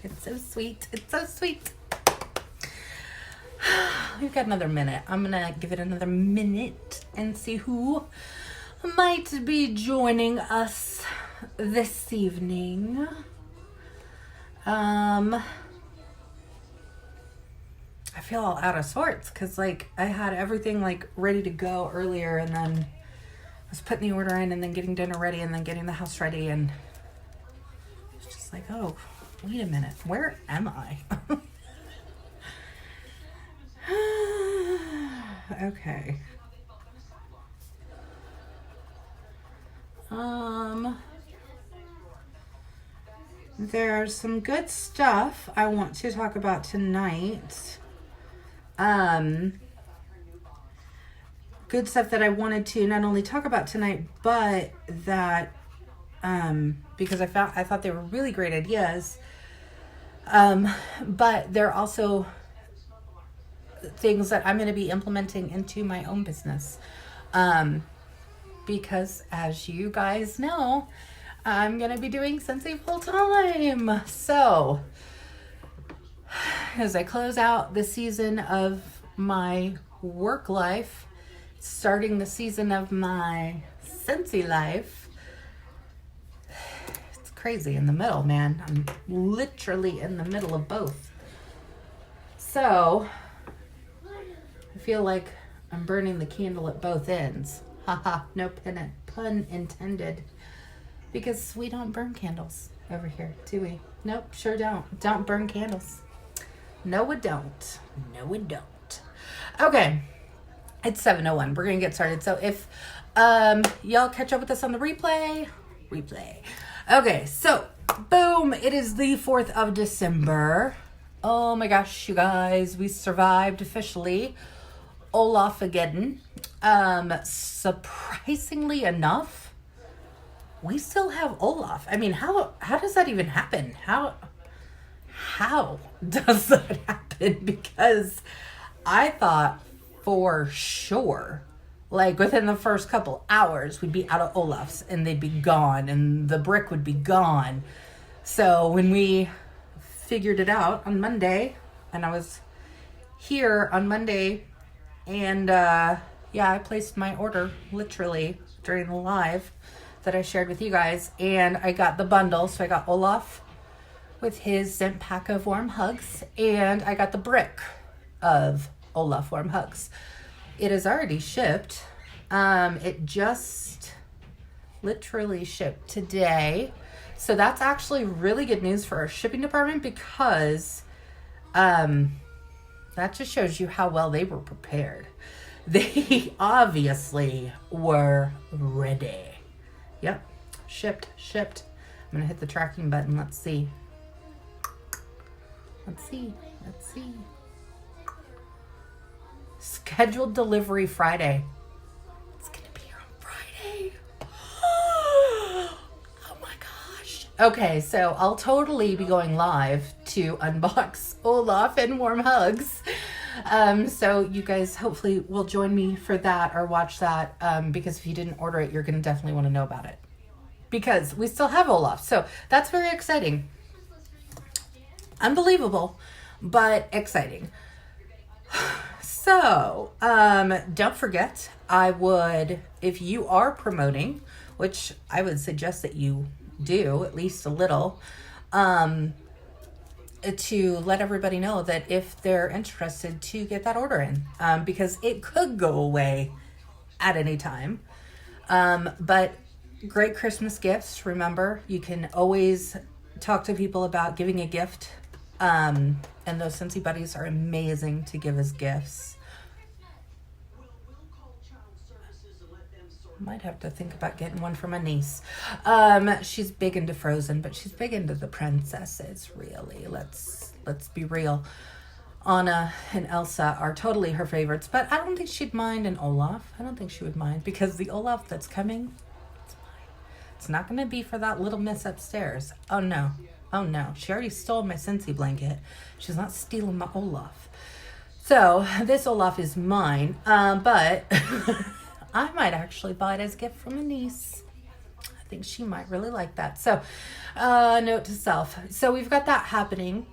It's so sweet. It's so sweet. We've got another minute. I'm going to give it another minute and see who might be joining us this evening. I feel all out of sorts because I had everything ready to go earlier, and then I was putting the order in and then getting dinner ready and then getting the house ready, and it's just oh, wait a minute, where am I? Okay. There's some good stuff I want to talk about tonight. Good stuff that I wanted to not only talk about tonight, but that because I thought they were really great ideas. But they're also things that I'm going to be implementing into my own business. Because as you guys know, I'm going to be doing Scentsy full time. So as I close out the season of my work life, starting the season of my Scentsy life, it's crazy in the middle, man. I'm literally in the middle of both. So I feel like I'm burning the candle at both ends. Haha, no pun intended. Because we don't burn candles over here, do we? Nope, sure don't. Don't burn candles. No, we don't. No, we don't. Okay, it's 7:01. We're going to get started. So if y'all catch up with us on the replay. Okay, so boom, it is the 4th of December. Oh my gosh, you guys, we survived officially Olafageddon. Surprisingly enough, we still have Olaf. I mean, how does that even happen? How does that happen? Because I thought for sure, within the first couple hours, we'd be out of Olafs and they'd be gone and the brick would be gone. So when we figured it out on Monday, and I was here on Monday, and I placed my order literally during the live that I shared with you guys, and I got the bundle. So I got Olaf with his scent pack of warm hugs, and I got the brick of Olaf warm hugs. It is already shipped. It just literally shipped today. So that's actually really good news for our shipping department, because that just shows you how well they were prepared. They obviously were ready. Yep, shipped. I'm going to hit the tracking button. Let's see. Scheduled delivery Friday. It's going to be here on Friday. Oh my gosh. Okay, so I'll totally be going live to unbox Olaf and warm hugs. So you guys hopefully will join me for that or watch that, because if you didn't order it, you're going to definitely want to know about it, because we still have Olaf. So that's very exciting. Unbelievable, but exciting. So, don't forget, if you are promoting, which I would suggest that you do at least a little, to let everybody know that if they're interested, to get that order in, because it could go away at any time. But great Christmas gifts. Remember, you can always talk to people about giving a gift. And those Scentsy buddies are amazing to give as gifts. Might have to think about getting one for my niece. She's big into Frozen, but she's big into the princesses, really. Let's be real. Anna and Elsa are totally her favorites, but I don't think she'd mind an Olaf. I don't think she would mind, because the Olaf that's coming, it's mine. It's not going to be for that little miss upstairs. Oh no. She already stole my Scentsy blanket. She's not stealing my Olaf. So this Olaf is mine, but I might actually buy it as a gift from a niece. think she might really like that. So, note to self. So we've got that happening.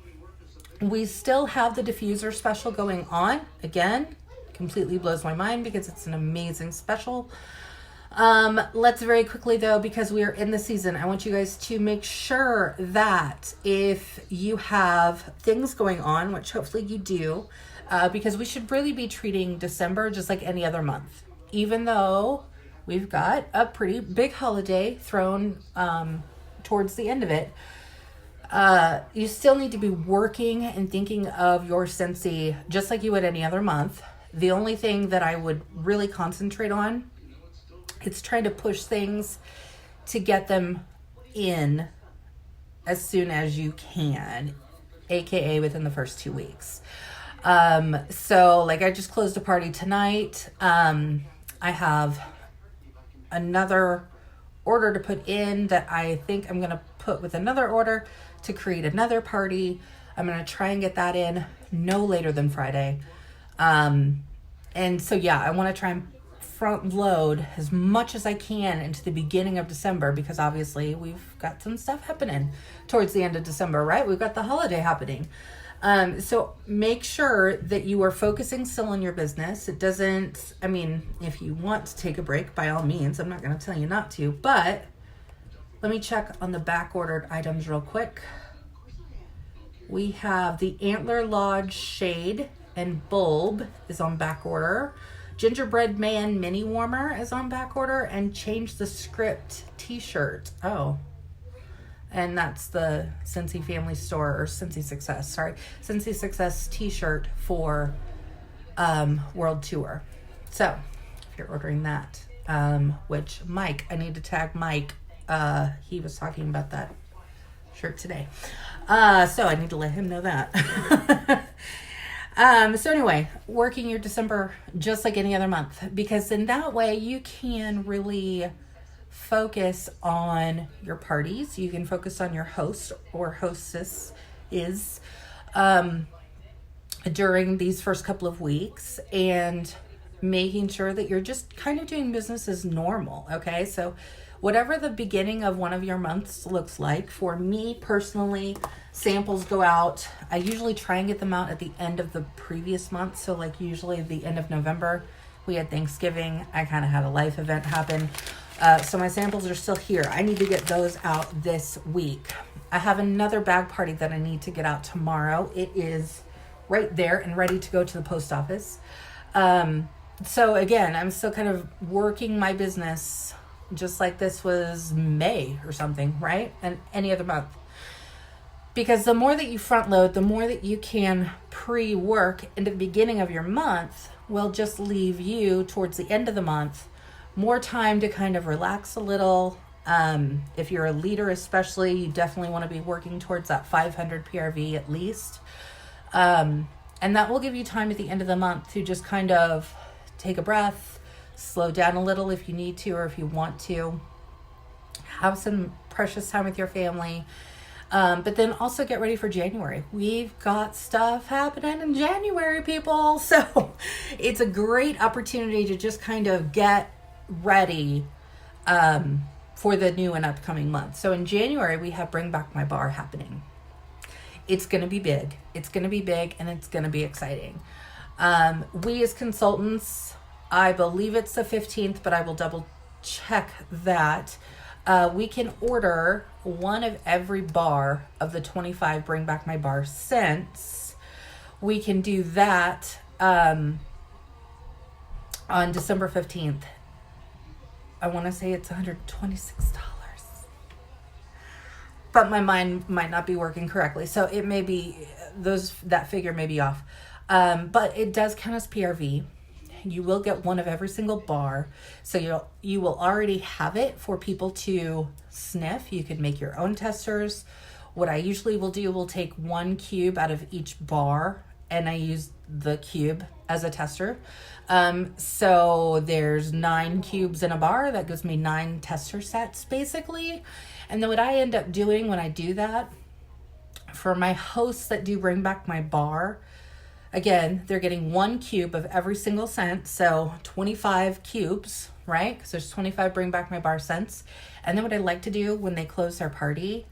We still have the diffuser special going on. Again, completely blows my mind because it's an amazing special. Let's very quickly though, because we are in the season, I want you guys to make sure that if you have things going on, which hopefully you do, because we should really be treating December just like any other month, even though we've got a pretty big holiday thrown towards the end of it. You still need to be working and thinking of your Scentsy just like you would any other month. The only thing that I would really concentrate on, it's trying to push things to get them in as soon as you can, aka within the first 2 weeks. So like I just closed a party tonight. I have another order to put in that I think I'm going to put with another order to create another party. I'm going to try and get that in no later than Friday. And so, yeah, I want to try and front load as much as I can into the beginning of December, because obviously we've got some stuff happening towards the end of December, right? We've got the holiday happening. So make sure that you are focusing still on your business. It doesn't, I mean, if you want to take a break, by all means, I'm not going to tell you not to, but let me check on the back ordered items real quick. We have the Antler Lodge Shade and Bulb is on back order. Gingerbread Man Mini Warmer is on back order, and Change the Script t-shirt. Oh, and that's the Scentsy Family Store, or Scentsy Success, sorry. Scentsy Success t-shirt for World Tour. So if you're ordering that, which Mike, I need to tag Mike. He was talking about that shirt today. So I need to let him know that. So anyway, working your December just like any other month, because in that way you can really focus on your parties. You can focus on your host or hostess during these first couple of weeks, and making sure that you're just kind of doing business as normal. Okay. So whatever the beginning of one of your months looks like, for me personally, samples go out. I usually try and get them out at the end of the previous month. So like usually the end of November, we had Thanksgiving. I kind of had a life event happen. So my samples are still here. I need to get those out this week. I have another bag party that I need to get out tomorrow. It is right there and ready to go to the post office. So again, I'm still kind of working my business just like this was May or something, right? And any other month. Because the more that you front load, the more that you can pre-work in the beginning of your month will just leave you towards the end of the month more time to kind of relax a little. If you're a leader especially, you definitely want to be working towards that 500 PRV at least. And that will give you time at the end of the month to just kind of take a breath, slow down a little if you need to, or if you want to. Have some precious time with your family. But then also get ready for January. We've got stuff happening in January, people. So it's a great opportunity to just kind of get ready for the new and upcoming month. So in January, we have Bring Back My Bar happening. It's going to be big. It's going to be big, and it's going to be exciting. We as consultants, I believe it's the 15th, but I will double check that. We can order one of every bar of the 25 Bring Back My Bar scents. We can do that on December 15th. I want to say it's $126. But my mind might not be working correctly. So it may be, that figure may be off. But it does count as PRV. You will get one of every single bar. So you will already have it for people to sniff. You could make your own testers. What I usually will do, will take one cube out of each bar, and I use the cube as a tester. So there's 9 cubes in a bar. That gives me 9 tester sets basically. And then what I end up doing when I do that, for my hosts that do Bring Back My Bar, again, they're getting 1 cube of every single scent, so 25 cubes right? Because there's 25 Bring Back My Bar scents. And then what I like to do when they close their party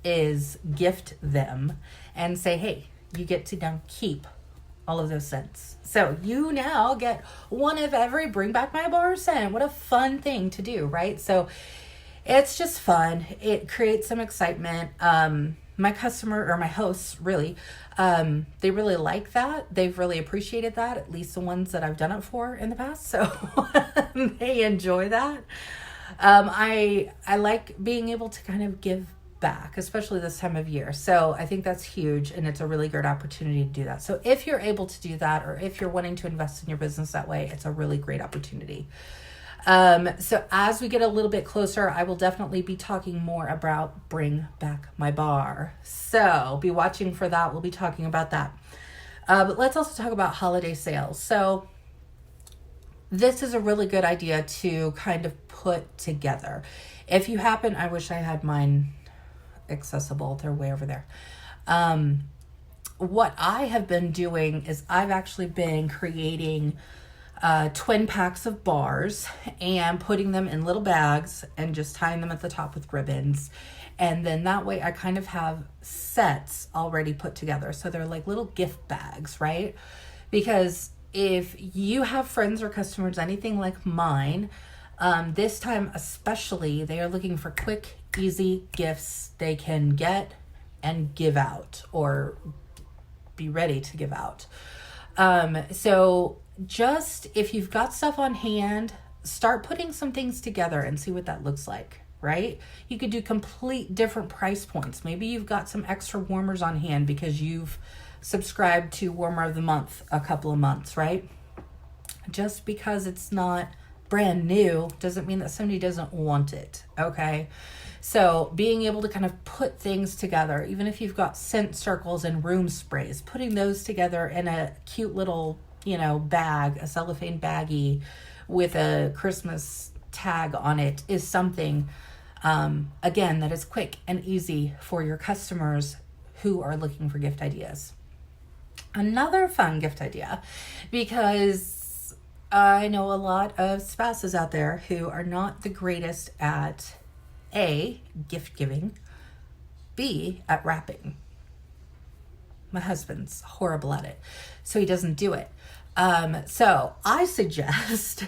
is gift them and say, hey, you get to now keep all of those scents. So you now get one of every Bring Back My Bar scent. What a fun thing to do, right? So it's just fun. It creates some excitement. My customer, or my hosts really, they really like that. They've really appreciated that, at least the ones that I've done it for in the past. So they enjoy that. I like being able to kind of give back, especially this time of year. So I think that's huge, and it's a really great opportunity to do that. So if you're able to do that, or if you're wanting to invest in your business that way, it's a really great opportunity. So as we get a little bit closer, I will definitely be talking more about Bring Back My Bar. So be watching for that. We'll be talking about that. But let's also talk about holiday sales. So this is a really good idea to kind of put together. If you happen, I wish I had mine accessible. They're way over there. What I have been doing is I've actually been creating twin packs of bars and putting them in little bags and just tying them at the top with ribbons. And then that way I kind of have sets already put together. So they're like little gift bags, right? Because if you have friends or customers, anything like mine, this time especially, they are looking for quick, easy gifts they can get and give out, or be ready to give out. So just if you've got stuff on hand, start putting some things together and see what that looks like, right? You could do complete different price points. Maybe you've got some extra warmers on hand because you've subscribed to Warmer of the Month a couple of months, right? Just because it's not brand new doesn't mean that somebody doesn't want it, okay? So being able to kind of put things together, even if you've got scent circles and room sprays, putting those together in a cute little, bag, a cellophane baggie with a Christmas tag on it is something, again, that is quick and easy for your customers who are looking for gift ideas. Another fun gift idea, because I know a lot of spouses out there who are not the greatest at A, gift giving, B, at wrapping. My husband's horrible at it, so he doesn't do it. So I suggest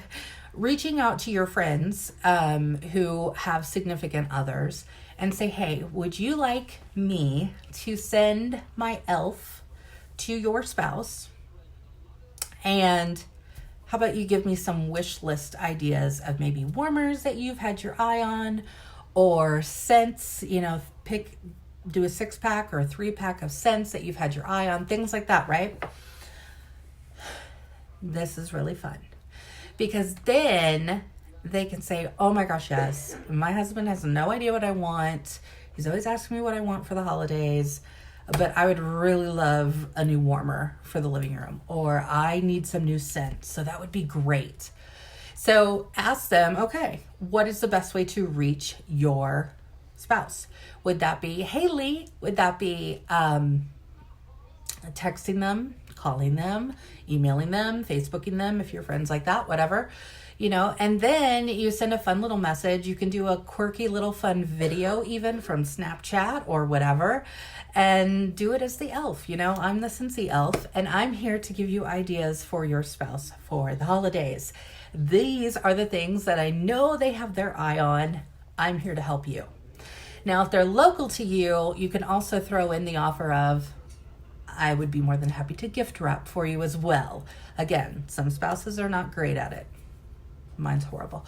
reaching out to your friends who have significant others and say, hey, would you like me to send my elf to your spouse? And how about you give me some wish list ideas of maybe warmers that you've had your eye on, or scents, do a 6-pack or a 3-pack of scents that you've had your eye on, things like that, right? This is really fun, because then they can say, oh my gosh, yes, my husband has no idea what I want. He's always asking me what I want for the holidays, but I would really love a new warmer for the living room, or I need some new scents. So that would be great. So ask them, okay, what is the best way to reach your spouse? Would that be, hey Lee? Would that be texting them, calling them, emailing them, Facebooking them if you're friends like that, whatever, and then you send a fun little message. You can do a quirky little fun video even from Snapchat or whatever, and do it as the elf. I'm the Scentsy elf, and I'm here to give you ideas for your spouse for the holidays. These are the things that I know they have their eye on. I'm here to help you. Now, if they're local to you, you can also throw in the offer of, I would be more than happy to gift wrap for you as well. Again, some spouses are not great at it. Mine's horrible.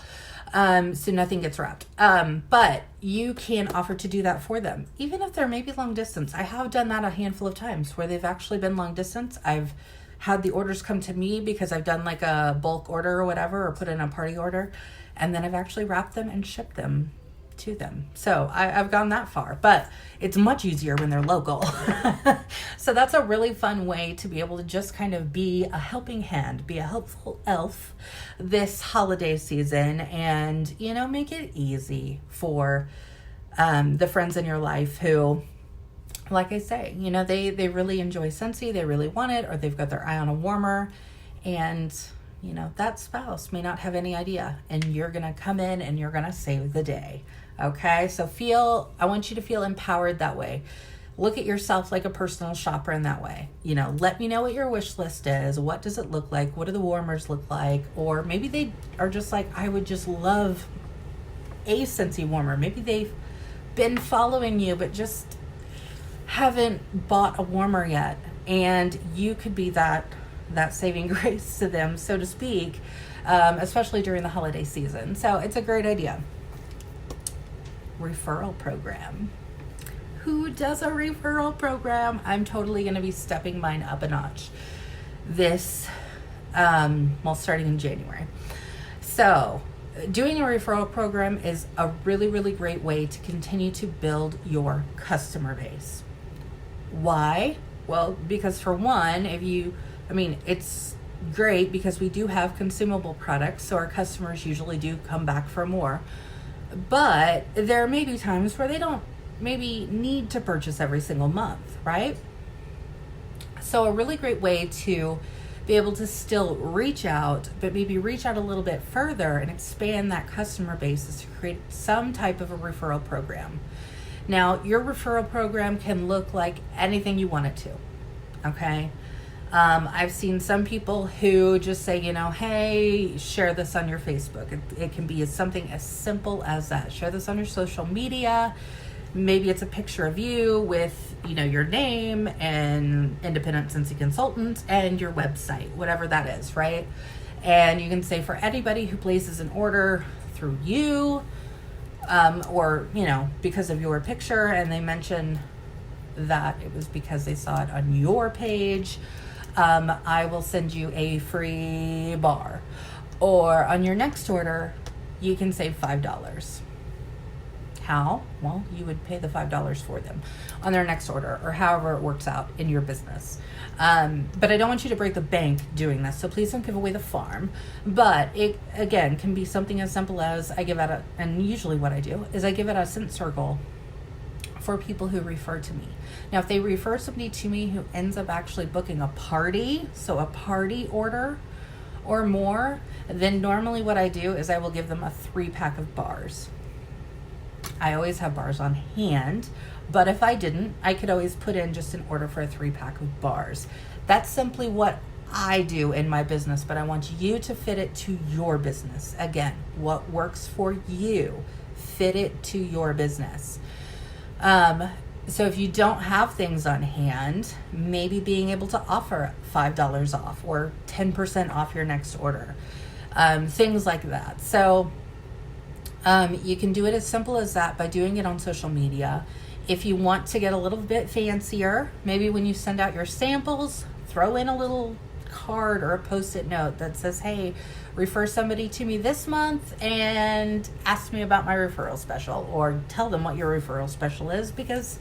So nothing gets wrapped. But you can offer to do that for them, even if they're maybe long distance. I have done that a handful of times where they've actually been long distance. I've had the orders come to me because I've done like a bulk order or whatever, or put in a party order, and then I've actually wrapped them and shipped them to them. So I've gone that far, but it's much easier when they're local. So that's a really fun way to be able to just kind of be a helping hand, be a helpful elf this holiday season, and make it easy for the friends in your life who, like I say, they really enjoy Scentsy, they really want it, or they've got their eye on a warmer, and that spouse may not have any idea, and you're going to come in and you're going to save the day. Okay? So I want you to feel empowered that way. Look at yourself like a personal shopper in that way. Let me know what your wish list is. What does it look like? What do the warmers look like? Or maybe they are just like, I would just love a Scentsy warmer. Maybe they've been following you, but just haven't bought a warmer yet. And you could be that saving grace to them, so to speak, especially during the holiday season. So it's a great idea. Referral program. Who does a referral program? I'm totally going to be stepping mine up a notch starting in January. So doing a referral program is a really, really great way to continue to build your customer base. Why? Well, because for one, it's great because we do have consumable products, so our customers usually do come back for more. But there may be times where they don't maybe need to purchase every single month, right? So a really great way to be able to still reach out, but maybe reach out a little bit further and expand that customer base is to create some type of a referral program. Now, your referral program can look like anything you want it to, okay? I've seen some people who just say, hey, share this on your Facebook. It can be something as simple as that. Share this on your social media. Maybe it's a picture of you with, your name and Independent Scentsy Consultant and your website, whatever that is, right? And you can say for anybody who places an order through you, or, because of your picture, and they mention that it was because they saw it on your page, I will send you a free bar. Or on your next order, you can save $5. How? Well, you would pay the $5 for them on their next order, or however it works out in your business. But I don't want you to break the bank doing this, so please don't give away the farm. But it, again, can be something as simple as and usually what I do is I give out a scent circle for people who refer to me. Now, if they refer somebody to me who ends up actually booking a party, so a party order or more, then normally what I do is I will give them a 3-pack of bars. I always have bars on hand, but if I didn't, I could always put in just an order for a 3-pack of bars. That's simply what I do in my business, but I want you to fit it to your business. Again, what works for you, fit it to your business. So if you don't have things on hand, maybe being able to offer $5 off or 10% off your next order, things like that. So you can do it as simple as that by doing it on social media. If you want to get a little bit fancier, maybe when you send out your samples, throw in a little card or a post-it note that says, hey, refer somebody to me this month and ask me about my referral special, or tell them what your referral special is, because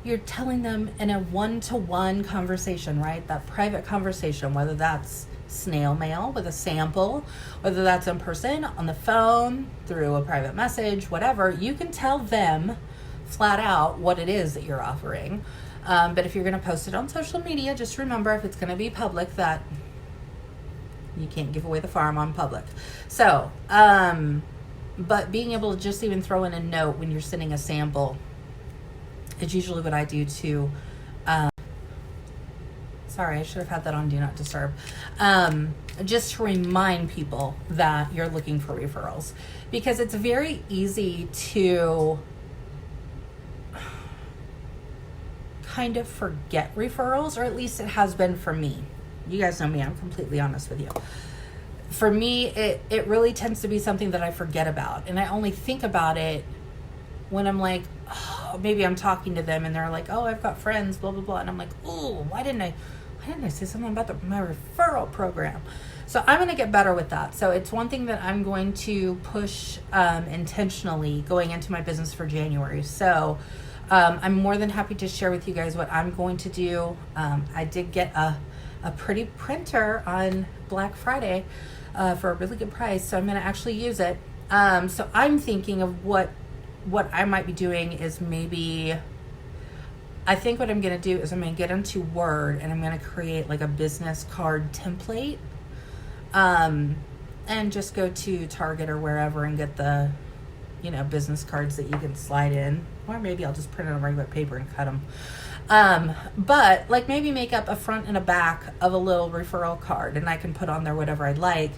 you're telling them in a one-to-one conversation, right? That private conversation, whether that's snail mail with a sample, whether that's in person, on the phone, through a private message, whatever, you can tell them flat out what it is that you're offering. But if you're going to post it on social media, just remember, if it's going to be public, that you can't give away the farm on public. So, but being able to just even throw in a note when you're sending a sample is usually what I do to, sorry, I should have had that on Do Not Disturb. Just to remind people that you're looking for referrals, because it's very easy to kind of forget referrals, or at least it has been for me. You guys know me, I'm completely honest with you. For me, it really tends to be something that I forget about, and I only think about it when I'm like, oh, maybe I'm talking to them and they're like, oh, I've got friends, blah, blah, blah. And I'm like, oh, why didn't I say something about my referral program? So I'm going to get better with that. So it's one thing that I'm going to push intentionally going into my business for January. So I'm more than happy to share with you guys what I'm going to do. I did get a pretty printer on Black Friday for a really good price, so I'm going to actually use it. So I'm thinking of what I might be doing is maybe, I think what I'm going to do is I'm going to get into Word and I'm going to create like a business card template And just go to Target or wherever and get the, business cards that you can slide in. Or maybe I'll just print it on regular paper and cut them. But like maybe make up a front and a back of a little referral card, and I can put on there whatever I'd like,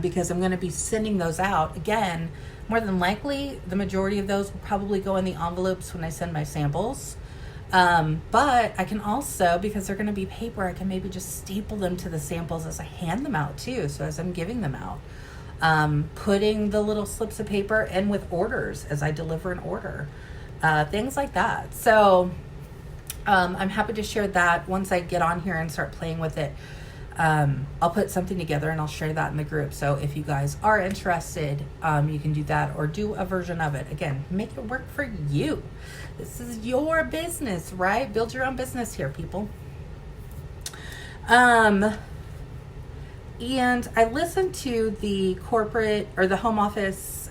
because I'm going to be sending those out. Again, more than likely, the majority of those will probably go in the envelopes when I send my samples. But I can also, because they're going to be paper, I can maybe just staple them to the samples as I hand them out too. So as I'm giving them out, putting the little slips of paper in with orders as I deliver an order, things like that. So, I'm happy to share that once I get on here and start playing with it. I'll put something together and I'll share that in the group. So if you guys are interested, you can do that or do a version of it. Again, make it work for you. This is your business, right? Build your own business here, people. And I listened to the corporate or the home office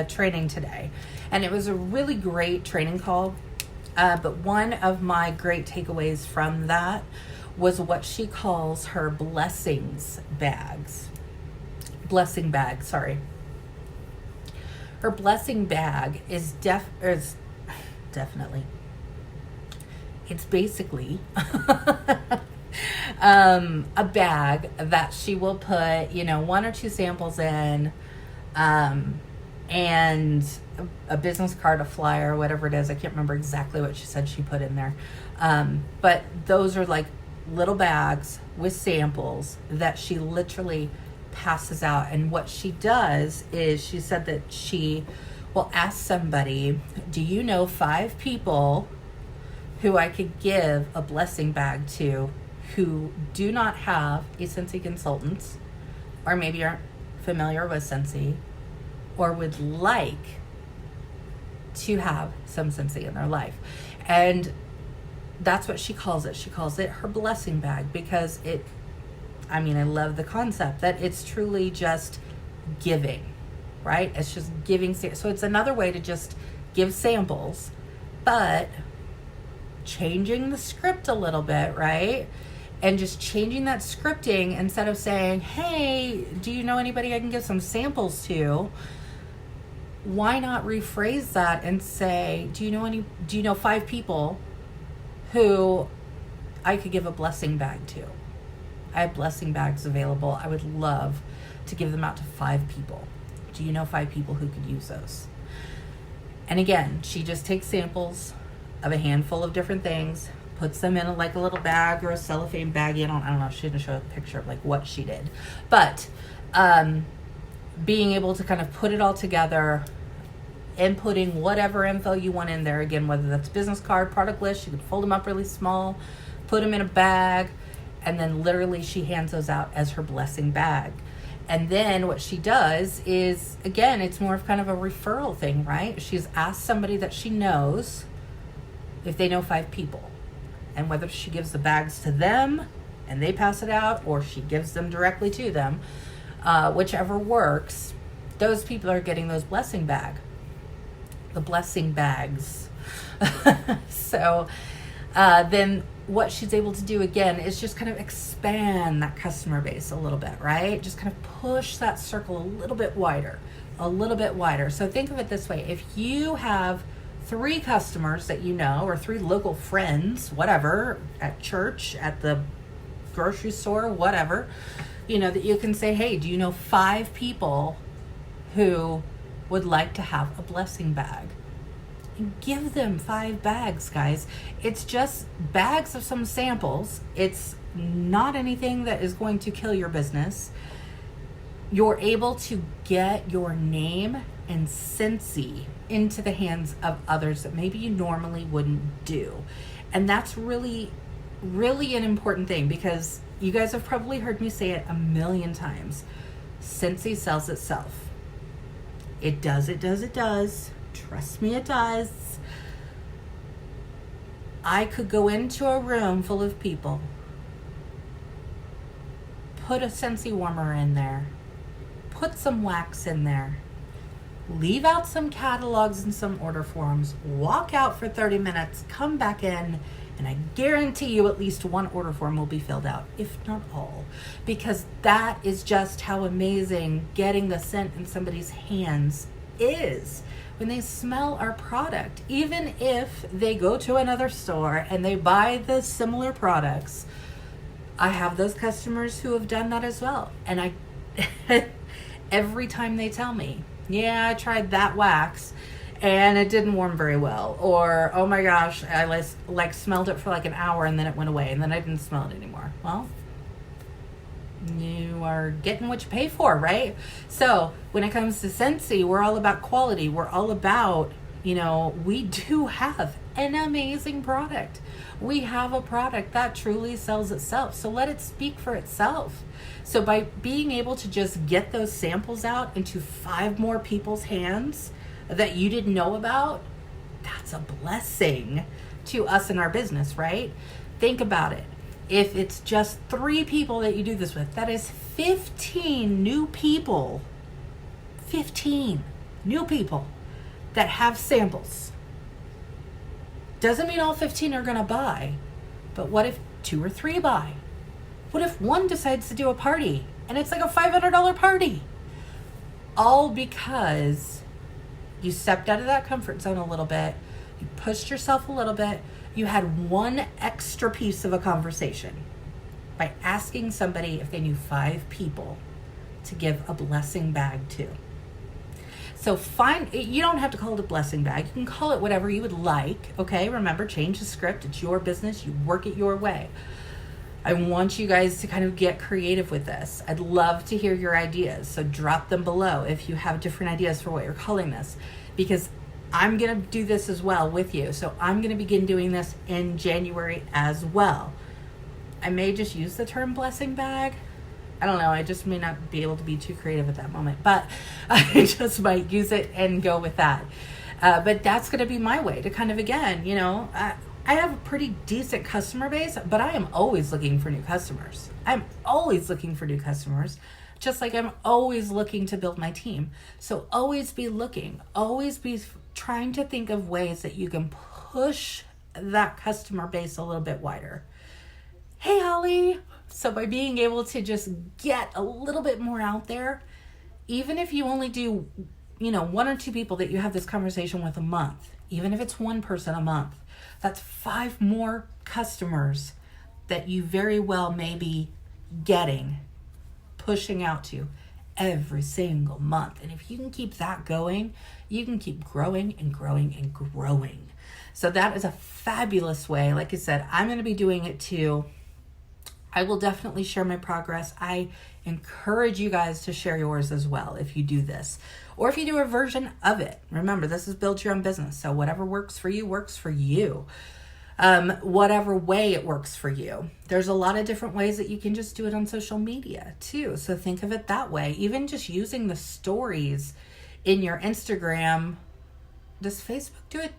training today, and it was a really great training call. But one of my great takeaways from that was what she calls her blessing bags. Her blessing bag is definitely, it's basically a bag that she will put, one or two samples in, and a business card, a flyer, whatever it is. I can't remember exactly what she said she put in there. But those are like little bags with samples that she literally passes out. And what she does is she said that she will ask somebody, do you know 5 people who I could give a blessing bag to who do not have a Scentsy consultant, or maybe aren't familiar with Scentsy, or would like to have some Scentsy in their life. And that's what she calls it. She calls it her blessing bag because I love the concept that it's truly just giving, right? It's just giving. So it's another way to just give samples, but changing the script a little bit, right? And just changing that scripting, instead of saying, hey, do you know anybody I can give some samples to? Why not rephrase that and say, do you know 5 people who I could give a blessing bag to? I have blessing bags available. I would love to give them out to 5 people. Do you know 5 people who could use those? And again, she just takes samples of a handful of different things, puts them in a little bag or a cellophane baggie. I don't know. She didn't show a picture of what she did, but being able to kind of put it all together, inputting whatever info you want in there. Again, whether that's business card, product list, you can fold them up really small, put them in a bag, and then literally she hands those out as her blessing bag. And then what she does is, again, it's more of kind of a referral thing, right? She's asked somebody that she knows if they know 5 people. And whether she gives the bags to them and they pass it out, or she gives them directly to them, whichever works, those people are getting the blessing bags. So then what she's able to do again is just kind of expand that customer base a little bit, right? Just kind of push that circle a little bit wider. So think of it this way. If you have 3 customers that you know, or 3 local friends, whatever, at church, at the grocery store, whatever, that you can say, hey, do you know 5 people who would like to have a blessing bag? And give them 5 bags, guys. It's just bags of some samples. It's not anything that is going to kill your business. You're able to get your name and Scentsy into the hands of others that maybe you normally wouldn't do. And that's really, really an important thing, because you guys have probably heard me say it a million times. Scentsy sells itself. It does. Trust me, it does. I could go into a room full of people, put a Scentsy warmer in there, put some wax in there, leave out some catalogs and some order forms, walk out for 30 minutes, come back in, And I guarantee you at least one order form will be filled out, if not all, because that is just how amazing getting the scent in somebody's hands is. When they smell our product, even if they go to another store and they buy the similar products, I have those customers who have done that as well. And I, every time they tell me, yeah, I tried that wax and it didn't warm very well, or oh my gosh, I like smelled it for like an hour and then it went away and then I didn't smell it anymore. Well, you are getting what you pay for, right? So when it comes to Scentsy, we're all about quality. We're all about, we do have an amazing product. We have a product that truly sells itself. So let it speak for itself. So by being able to just get those samples out into 5 more people's hands that you didn't know about, that's a blessing to us in our business, right? Think about it. If it's just 3 people that you do this with, that is 15 new people. 15 new people that have samples. Doesn't mean all 15 are going to buy, but what if 2 or 3 buy? What if 1 decides to do a party and it's like a $500 party? All because you stepped out of that comfort zone a little bit, you pushed yourself a little bit, you had 1 extra piece of a conversation by asking somebody if they knew 5 people to give a blessing bag to. So you don't have to call it a blessing bag. You can call it whatever you would like, okay? Remember, change the script. It's your business. You work it your way. I want you guys to kind of get creative with this. I'd love to hear your ideas. So drop them below if you have different ideas for what you're calling this, because I'm going to do this as well with you. So I'm going to begin doing this in January as well. I may just use the term blessing bag. I don't know. I just may not be able to be too creative at that moment, but I just might use it and go with that. But that's going to be my way to kind of, again, I have a pretty decent customer base, but I am always looking for new customers. I'm always looking for new customers, just like I'm always looking to build my team. So always be looking, always be trying to think of ways that you can push that customer base a little bit wider. Hey, Holly. So by being able to just get a little bit more out there, even if you only do, 1 or 2 people that you have this conversation with a month, even if it's 1 person a month, that's 5 more customers that you very well may be pushing out to every single month. And if you can keep that going, you can keep growing and growing and growing. So that is a fabulous way. Like I said, I'm going to be doing it too. I will definitely share my progress. I encourage you guys to share yours as well if you do this, or if you do a version of it. Remember, this is Build Your Own Business. So whatever works for you works for you. Whatever way it works for you. There's a lot of different ways that you can just do it on social media too. So think of it that way. Even just using the stories in your Instagram. Does Facebook do it?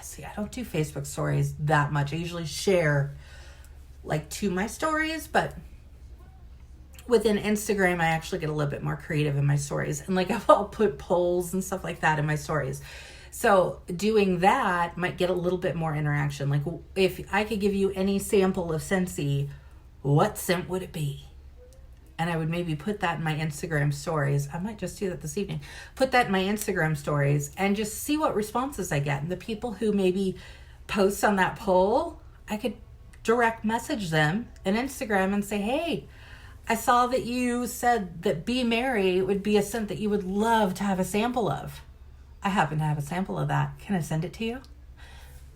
See, I don't do Facebook stories that much. I usually share to my stories, but within Instagram, I actually get a little bit more creative in my stories. And I'll put polls and stuff like that in my stories. So doing that might get a little bit more interaction. If I could give you any sample of Scentsy, what scent would it be? And I would maybe put that in my Instagram stories. I might just do that this evening. Put that in my Instagram stories and just see what responses I get. And the people who maybe post on that poll, I could direct message them on Instagram and say, hey, I saw that you said that Be Merry would be a scent that you would love to have a sample of. I happen to have a sample of that. Can I send it to you?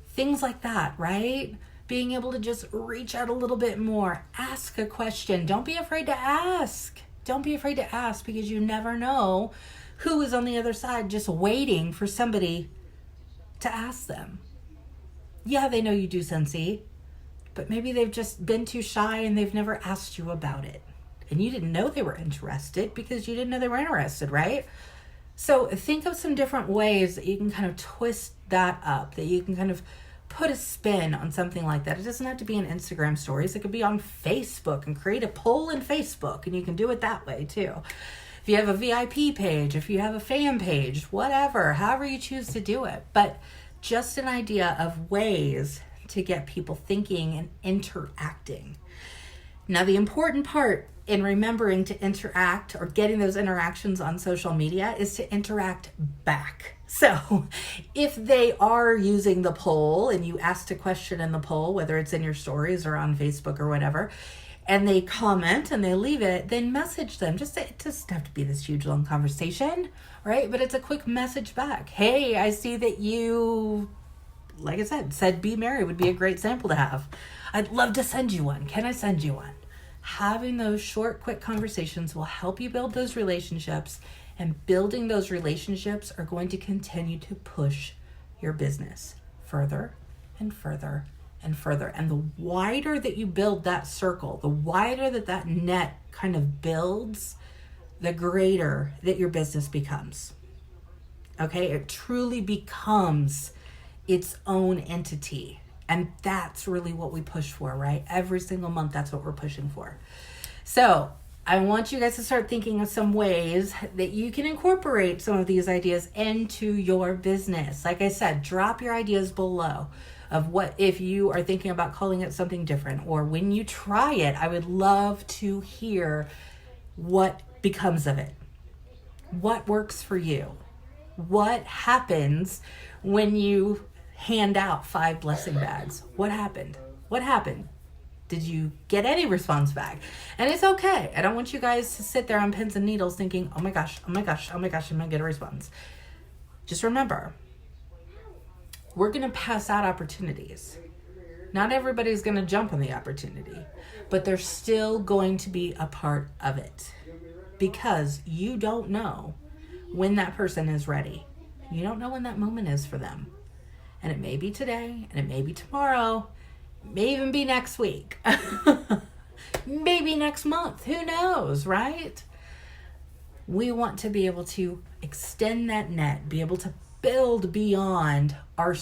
Things like that, right? Being able to just reach out a little bit more. Ask a question. Don't be afraid to ask. Don't be afraid to ask, because you never know who is on the other side just waiting for somebody to ask them. Yeah, they know you do Scentsy, but maybe they've just been too shy and they've never asked you about it. And you didn't know they were interested because you didn't know they were interested, right? So think of some different ways that you can kind of twist that up, that you can kind of put a spin on something like that. It doesn't have to be in Instagram stories. It could be on Facebook, and create a poll in Facebook, and you can do it that way too. If you have a VIP page, if you have a fan page, whatever, however you choose to do it. But just an idea of ways to get people thinking and interacting. Now, the important part in remembering to interact or getting those interactions on social media is to interact back. So if they are using the poll and you asked a question in the poll, whether it's in your stories or on Facebook or whatever, and they comment and they leave it, then message them. It doesn't have to be this huge long conversation, right? But it's a quick message back. Hey, I see that you, like I said Be Merry would be a great sample to have. I'd love to send you one. Can I send you one? Having those short, quick conversations will help you build those relationships, and building those relationships are going to continue to push your business further and further and further. And the wider that you build that circle, the wider that net kind of builds, the greater that your business becomes. Okay, it truly becomes its own entity. And that's really what we push for, right? Every single month, that's what we're pushing for. So I want you guys to start thinking of some ways that you can incorporate some of these ideas into your business. Like I said, drop your ideas below of what, if you are thinking about calling it something different, or when you try it, I would love to hear what becomes of it. What works for you? What happens when you hand out 5 blessing bags? What happened? What happened? Did you get any response back? And it's okay. I don't want you guys to sit there on pins and needles thinking, oh my gosh, I'm going to get a response. Just remember, we're going to pass out opportunities. Not everybody's going to jump on the opportunity, but they're still going to be a part of it, because you don't know when that person is ready. You don't know when that moment is for them. And it may be today, and it may be tomorrow, it may even be next week, maybe next month, who knows, right? We want to be able to extend that net, be able to build beyond our